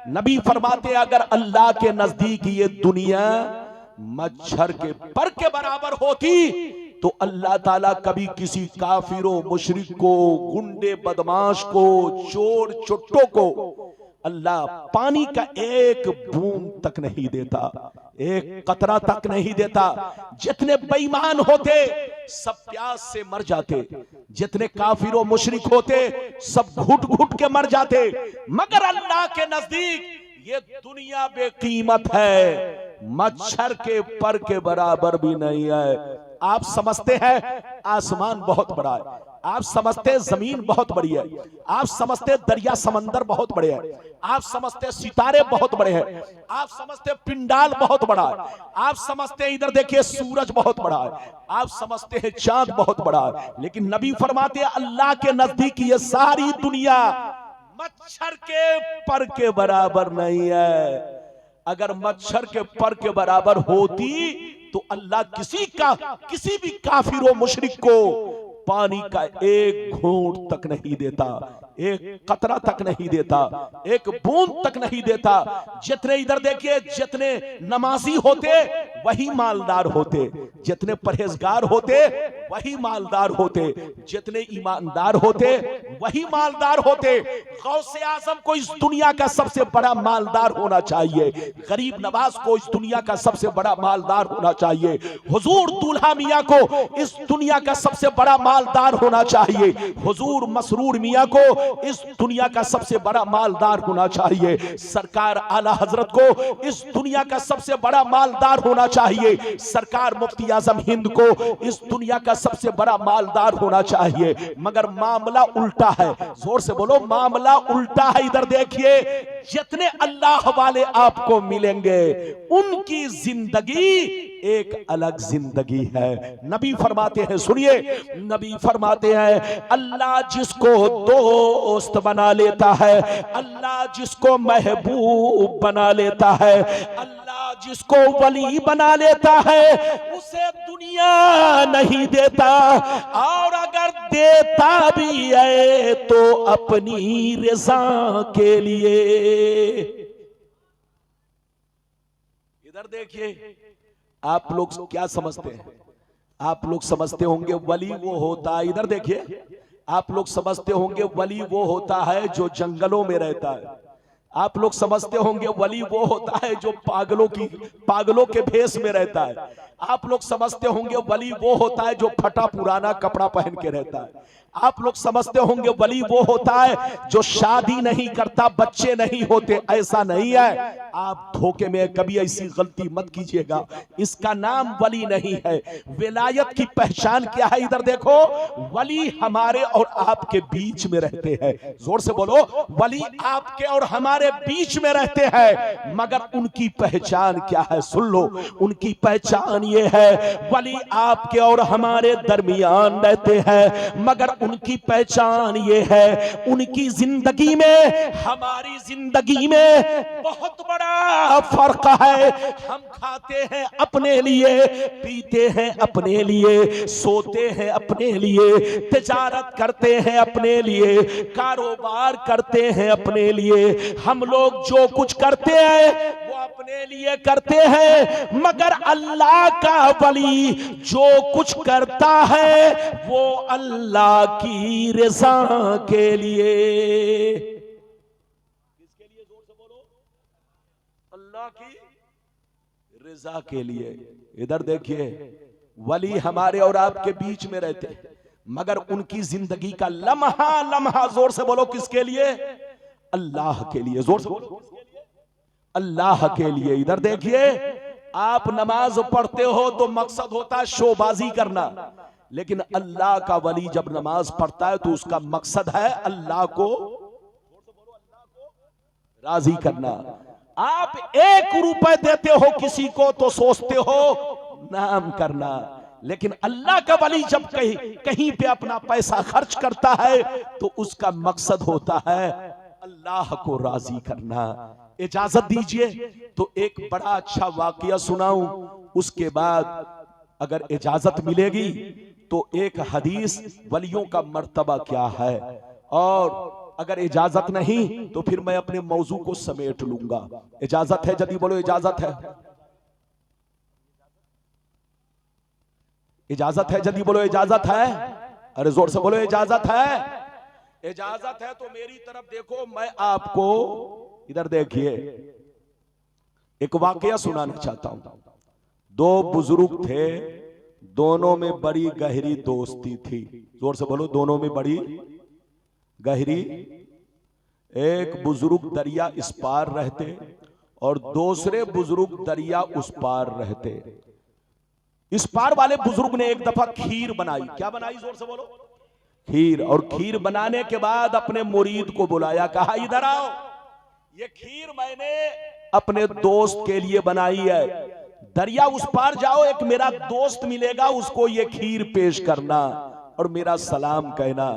नबी फरमाते अगर अल्लाह के नजदीक ये दुनिया मच्छर के पर के बराबर होती तो अल्लाह ताला कभी किसी काफिरों, मुशरिक को, गुंडे बदमाश को, चोर चुट्टों को अल्लाह पानी का एक बूंद तक नहीं देता। एक कतरा तक नहीं देता। जितने बेईमान होते सब प्यास से मर जाते, जितने काफिर और मुशरिक होते सब घुट घुट के मर जाते, मगर अल्लाह के नजदीक ये दुनिया बेकीमत है, मच्छर के पर के बराबर भी नहीं है। आप समझते हैं आसमान बहुत बड़ा है, आप समझते जमीन बहुत बड़ी है, आप समझते दरिया समंदर बहुत बड़े हैं, आप समझते सितारे बहुत बड़े हैं, आप समझते पिंडाल बहुत बड़ा है, आप समझते इधर देखिए सूरज बहुत बड़ा है, आप समझते हैं चांद बहुत बड़ा है, लेकिन नबी फरमाते हैं अल्लाह के नजदीक ये सारी दुनिया मच्छर के पर के बराबर नहीं है। अगर मच्छर के पर के बराबर होती तो अल्लाह किसी भी काफिर व मुशरिक को पानी का एक घूंट तक नहीं देता, एक कतरा तक नहीं देता, एक बूंद तक नहीं देता। जितने इधर देखिए जितने नमाजी होते वही मालदार होते, जितने परहेजगार होते वही मालदार होते, जितने ईमानदार होते वही मालदार होते। गौसे आजम को इस दुनिया का सबसे बड़ा मालदार होना चाहिए, गरीब नवाज को इस दुनिया का सबसे बड़ा मालदार होना चाहिए, हुजूर दूल्हा मियां को इस दुनिया का सबसे बड़ा मालदार होना चाहिए, हुजूर मसरूर मियां को इस दुनिया का सबसे बड़ा मालदार होना चाहिए, सरकार आला हजरत को इस दुनिया का सबसे बड़ा मालदार होना चाहिए, सरकार मुफ्ती आजम हिंद को इस दुनिया का सबसे बड़ा मालदार होना चाहिए। मगर मामला उल्टा है, जोर से बोलो मामला उल्टा है। इधर देखिए जितने अल्लाह वाले आपको मिलेंगे उनकी जिंदगी एक अलग जिंदगी है। नबी फरमाते हैं, सुनिए, नबी फरमाते हैं अल्लाह जिसको दोस्त बना लेता है, अल्लाह जिसको महबूब बना लेता है, अल्लाह जिसको वली बना लेता है उसे दुनिया नहीं देता, और अगर देता भी है तो अपनी रज़ा के लिए। इधर देखिए आप लोग क्या समझते हैं, आप लोग समझते होंगे वली वो होता है, इधर देखिए आप लोग समझते होंगे वली वो होता है जो जंगलों में रहता है, आप लोग समझते होंगे वली वो होता है जो पागलों के भेष में रहता है, आप लोग समझते होंगे वली वो होता है जो फटा पुराना कपड़ा पहन के रहता है, आप लोग समझते होंगे वली वो होता है जो शादी नहीं करता, बच्चे नहीं होते। ऐसा नहीं है, आप धोखे में कभी ऐसी गलती मत कीजिएगा, इसका नाम वली नहीं है। विलायत की पहचान क्या है? इधर देखो, वली हमारे और आपके बीच में रहते हैं, जोर से बोलो, वली आपके और हमारे बीच में रहते हैं, मगर उनकी पहचान क्या है? सुन लो, उनकी पहचान ये है वली आपके और हमारे दरमियान रहते हैं, मगर उनकी पहचान ये है उनकी जिंदगी में हमारी जिंदगी में बहुत बड़ा फर्क है। हम खाते हैं अपने लिए, पीते हैं अपने लिए, सोते हैं अपने लिए, तिजारत करते हैं अपने लिए, कारोबार करते हैं अपने लिए, हम लोग जो कुछ करते हैं वो अपने लिए करते हैं, मगर अल्लाह का वली जो कुछ करता है वो अल्लाह की रज़ा के लिए। किसके लिए? जोर से बोलो, अल्लाह की रज़ा के लिए। इधर देखिए, वली हमारे और आपके बीच में रहते हैं, मगर उनकी जिंदगी का लम्हा लम्हा, जोर से बोलो, किसके लिए? अल्लाह के लिए। जोर से बोलो, अल्लाह के लिए। इधर देखिए, आप नमाज पढ़ते हो तो मकसद होता है शोबाजी करना, लेकिन अल्लाह का वली जब नमाज पढ़ता है तो उसका मकसद है अल्लाह को राजी करना। आप 1 रुपए देते हो किसी को तो सोचते हो नाम करना, लेकिन अल्लाह का वली जब कहीं पे अपना पैसा खर्च करता है तो उसका मकसद होता है अल्लाह को राजी करना। इजाजत दीजिए तो एक बड़ा अच्छा वाकया सुनाऊं, उसके बाद अगर इजाजत मिलेगी तो एक हदीस वलियों का मर्तबा क्या है, और अगर इजाजत नहीं तो फिर मैं अपने मौजू को समेट लूंगा। इजाजत है? जल्दी बोलो, इजाजत है? इजाजत है? जल्दी बोलो, इजाजत है? अरे जोर से बोलो, इजाजत है? इजाजत है तो मेरी तरफ देखो, मैं आपको, इधर देखिए, एक वाकया सुनाना चाहता हूं। दो बुजुर्ग थे, दोनों में बड़ी गहरी दोस्ती थी। जोर से बोलो, दोनों में बड़ी गहरी। एक बुजुर्ग दरिया इस पार रहते और दूसरे बुजुर्ग दरिया उस पार रहते। इस पार वाले बुजुर्ग ने एक दफा खीर बनाई। क्या बनाई? जोर से बोलो। खीर। और खीर बनाने के बाद अपने मुरीद को बुलाया, कहा इधर आओ, ये खीर मैंने अपने दोस्त के लिए बनाई है। दरिया उस पार जाओ, एक मेरा दोस्त मिलेगा, उसको ये खीर पेश करना और मेरा सलाम कहना।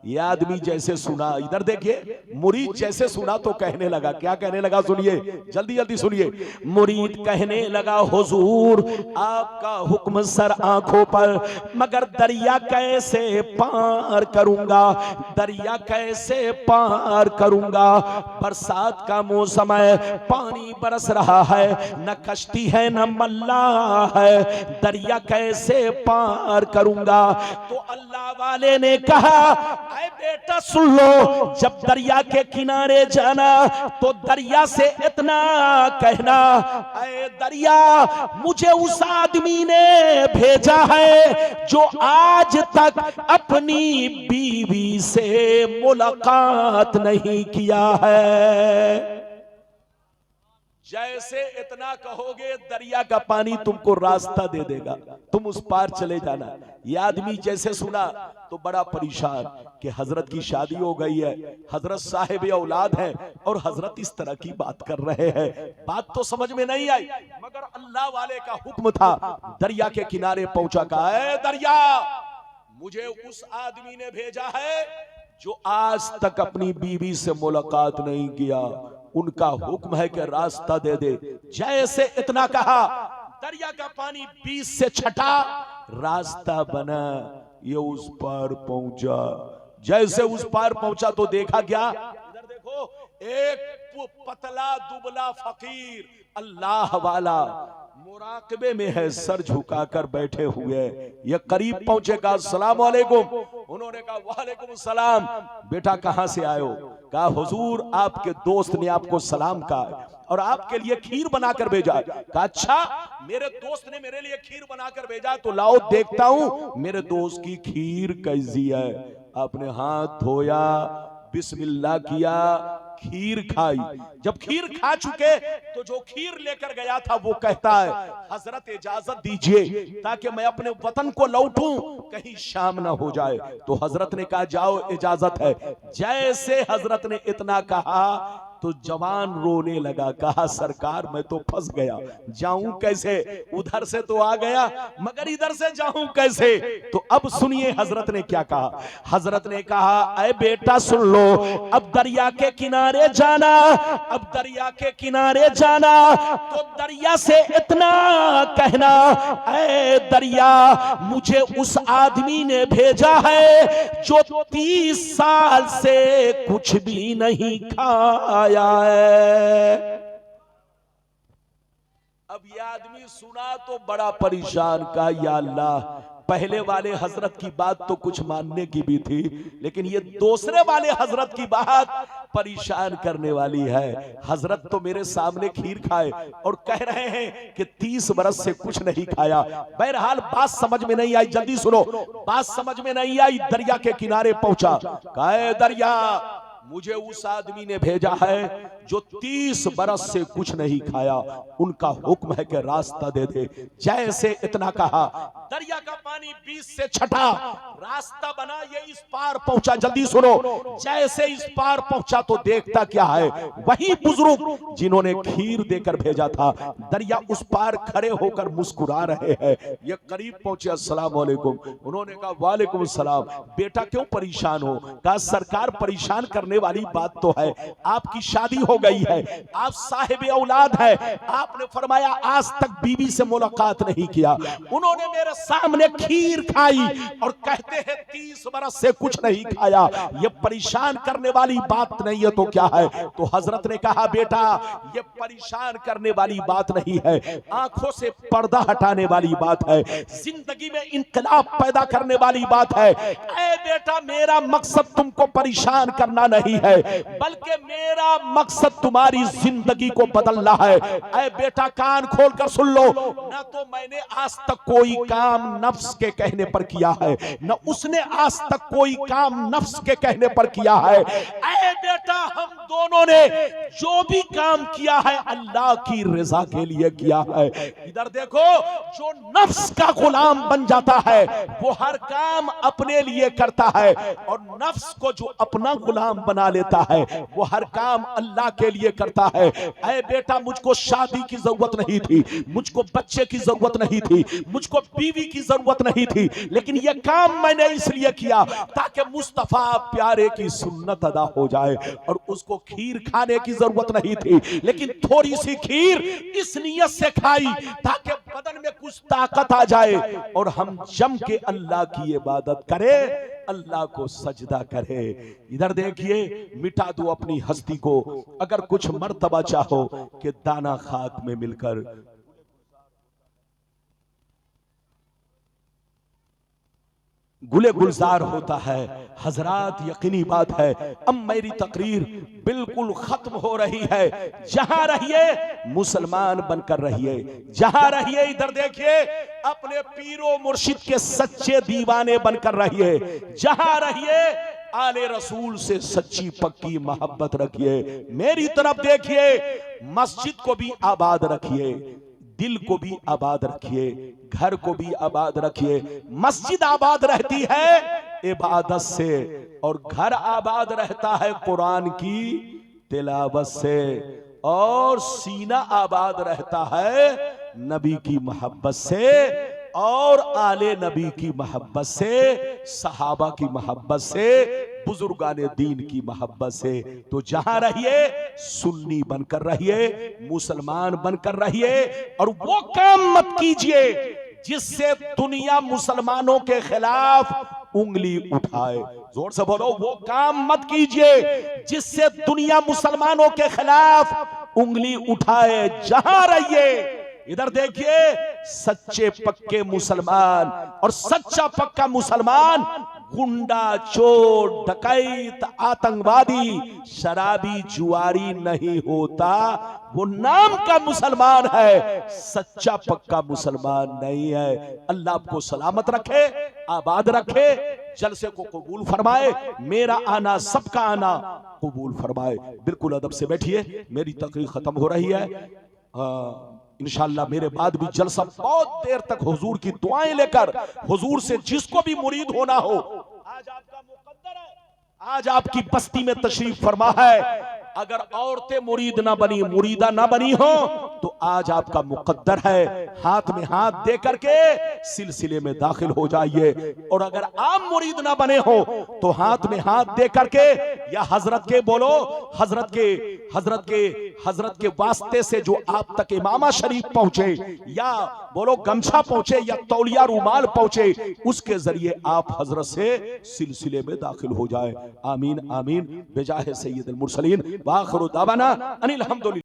ये आदमी जैसे सुना, इधर देखिए, मुरीद जैसे सुना तो कहने लगा। क्या कहने लगा? सुनिए, जल्दी जल्दी सुनिए। मुरीद कहने लगा, हुजूर आपका हुक्म सर आंखों पर, मगर दरिया कैसे पार करूंगा? दरिया कैसे पार करूंगा? बरसात का मौसम है, पानी बरस रहा है, न कश्ती है न मल्ला है, दरिया कैसे पार करूंगा? तो अल्लाह वाले ने कहा, ऐ बेटा सुन लो, जब दरिया के किनारे जाना तो दरिया से इतना कहना, ऐ दरिया मुझे उस आदमी ने भेजा है जो आज तक अपनी बीवी से मुलाकात नहीं किया है। जैसे इतना कहोगे दरिया का पानी तुमको रास्ता दे देगा, तुम उस पार चले जाना। यह आदमी जैसे सुना तो बड़ा परेशान कि हजरत की शादी हो गई है, हजरत साहिब औलाद है और हजरत इस तरह की बात कर रहे हैं। बात तो समझ में नहीं आई, मगर अल्लाह वाले का हुक्म था। दरिया के किनारे पहुंचा, कहा, ऐ दरिया मुझे उस आदमी ने भेजा है जो आज तक अपनी बीवी से मुलाकात नहीं किया, उनका हुक्म है कि रास्ता दे दे। जैसे इतना कहा, दरिया का पानी 20 से छटा, रास्ता बना, ये उस पार पहुंचा। जैसे उस पार पहुंचा तो देखा क्या? इधर देखो, एक पतला दुबला फकीर अल्लाह वाला मुराकबे में है, सर झुकाकर बैठे हुए। ये करीब पहुंचेगा, अस्सलाम वालेकुम। उन्होंने कहा, वालेकुम सलाम। बेटा कहां से आए हो? कहा, हुजूर आपके दोस्त ने आपको सलाम कहा और आपके लिए खीर बनाकर भेजा। कहा, अच्छा, मेरे दोस्त ने मेरे लिए खीर बनाकर भेजा, तो लाओ देखता हूं मेरे दोस्त की खीर कैसी है। आपने हाथ धोया, बिस्मिल्लाह किया, खीर खाई। जब खीर खा चुके तो जो खीर लेकर गया था वो कहता है, हजरत इजाजत दीजिए ताकि मैं अपने वतन को लौटूं, कहीं शाम ना हो जाए। तो हजरत ने कहा, जाओ इजाजत है। जैसे हजरत ने इतना कहा तो जवान रोने लगा, कहा, सरकार मैं तो फंस गया, जाऊं कैसे? उधर से तो आ गया मगर इधर से जाऊं कैसे? तो अब सुनिए हजरत ने क्या कहा। हजरत ने कहा, ऐ बेटा सुन लो, अब दरिया के किनारे जाना, अब दरिया के किनारे जाना तो दरिया से इतना कहना, ऐ दरिया मुझे उस आदमी ने भेजा है जो 30 साल से कुछ भी नहीं खाया है। अब यह आदमी सुना तो बड़ा परेशान, कहा, या अल्लाह, पहले वाले हजरत की बात तो कुछ मानने की भी थी, लेकिन ये दूसरे वाले हजरत की बात परेशान करने वाली है। हजरत तो मेरे सामने खीर खाए और कह रहे हैं कि 30 बरस से कुछ नहीं खाया। बहरहाल बात समझ में नहीं आई, जल्दी सुनो, बात समझ में नहीं आई। दरिया के किनारे पहुंचा, कहा, दरिया मुझे उस आदमी ने भेजा है जो 30 बरस से कुछ नहीं खाया, उनका हुक्म है कि रास्ता दे दे। जैसे इतना कहा, दरिया का पानी 20 से छटा, रास्ता बना, ये इस पार पहुंचा। जल्दी सुनो, जैसे इस पार पहुंचा तो देखता क्या है, वही बुजुर्ग जिन्होंने खीर देकर भेजा था, दरिया उस पार खड़े होकर मुस्कुरा रहे हैं। ये करीब पहुंचे, अस्सलाम वालेकुम। उन्होंने कहा, वालेकुम सलाम। बेटा क्यों परेशान हो? कहा, सरकार परेशान करने वाली बात तो है, आपकी शादी हो गई है, आप साहिब औलाद है, आपने फरमाया आज तक बीवी से मुलाकात नहीं किया। उन्होंने मेरे सामने खीर खाई और कहते हैं 30 बरस से कुछ नहीं खाया। ये परेशान करने वाली बात नहीं है तो क्या है? तो हजरत ने कहा, बेटा ये परेशान करने वाली बात नहीं है, आंखों से पर्दा हटाने वाली बात है, जिंदगी में इंकलाब पैदा करने वाली बात है। ऐ बेटा, मेरा मकसद तुमको परेशान करना नहीं है, बल्कि मेरा मकसद मकसद तुम्हारी जिंदगी को बदलना है। ऐ बेटा कान खोल कर सुन लो, ना तो मैंने आज तक कोई काम नफ्स के कहने पर किया है, न उसने आज तक कोई काम नफ्स के कहने पर किया है। ऐ बेटा हम दोनों ने जो भी काम किया है अल्लाह की रजा के लिए किया है। इधर देखो, जो नफ्स का गुलाम बन जाता है वो हर काम अपने लिए करता है, और नफ्स को जो अपना गुलाम बना लेता है वो हर काम अल्लाह के लिए करता है। ऐ बेटा मुझको शादी की जरूरत नहीं थी, मुझको बच्चे की जरूरत नहीं थी, मुझको बीवी की जरूरत नहीं थी, लेकिन यह काम मैंने इसलिए किया ताकि मुस्तफा प्यारे की सुन्नत अदा हो जाए। और उसको खीर खाने की जरूरत नहीं थी, लेकिन थोड़ी सी खीर इस नियत से खाई ताकि बदन में कुछ ताकत आ जाए और हम जम के अल्लाह की इबादत करें, अल्लाह को सजदा करे। इधर देखिए, मिटा दो अपनी हस्ती को अगर कुछ मर्तबा चाहो कि दाना खाक में मिलकर गुले गुलजार होता है। हजरात यकीनी बात है, अब मेरी तकरीर बिल्कुल खत्म हो रही है। जहां रहिए मुसलमान बनकर रहिए, जहां रहिए इधर देखिए अपने पीरो मुर्शिद के सच्चे दीवाने बनकर रहिए, जहां रहिए आले रसूल से सच्ची पक्की मोहब्बत रखिए। मेरी तरफ देखिए, मस्जिद को भी आबाद रखिए, दिल को भी आबाद रखिए, घर को भी आबाद रखिए। मस्जिद आबाद रहती है इबादत से, और घर आबाद रहता है कुरान की तिलावत से, और सीना आबाद रहता है नबी की मोहब्बत से, और आले नबी की मोहब्बत से, सहाबा की मोहब्बत से, बुजुर्गाने दीन की मोहब्बत से। तो जहां रहिए सुन्नी बनकर रहिए, मुसलमान बनकर रहिए, और वो काम मत कीजिए जिससे दुनिया मुसलमानों के खिलाफ उंगली उठाए। जोर से बोलो, वो काम मत कीजिए जिससे दुनिया मुसलमानों के खिलाफ उंगली उठाए। जहां रहिए इधर देखिए, सच्चे पक्के मुसलमान, और सच्चा पक्का मुसलमान गुंडा, चोर, डकैत, आतंकवादी, शराबी, जुआरी नहीं होता। वो नाम का मुसलमान है, सच्चा पक्का मुसलमान नहीं है। अल्लाह आपको सलामत रखे, आबाद रखे, जलसे को कबूल फरमाए, मेरा आना सबका आना कबूल फरमाए। बिल्कुल अदब से बैठिए, मेरी तकरीर खत्म हो रही है। इंशाअल्लाह मेरे बाद भी जलसा बहुत देर तक हुजूर की दुआएं लेकर, हुजूर से जिसको भी मुरीद होना हो, आज आपका मुकद्दर है, आज आपकी बस्ती में तशरीफ फरमा है। अगर औरतें मुरीद ना बनी, मुरीदा ना बनी हो, तो आज आपका मुकद्दर है, हाथ में हाथ दे करके सिलसिले में दाखिल हो जाइए। और अगर आप मुरीद ना बने हो तो हाथ में हाथ दे करके, या हजरत के बोलो, हजरत के वास्ते से जो आप तक इमामा शरीफ पहुंचे, या बोलो गमछा पहुंचे, या तौलिया रुमाल पहुंचे, उसके जरिए आप हजरत से सिलसिले में दाखिल हो जाए। आमीन आमीन बेजाहे सैयदुल मुरसलीन, वाखिरु दावाना अनिल हम्दुलिल्लाह।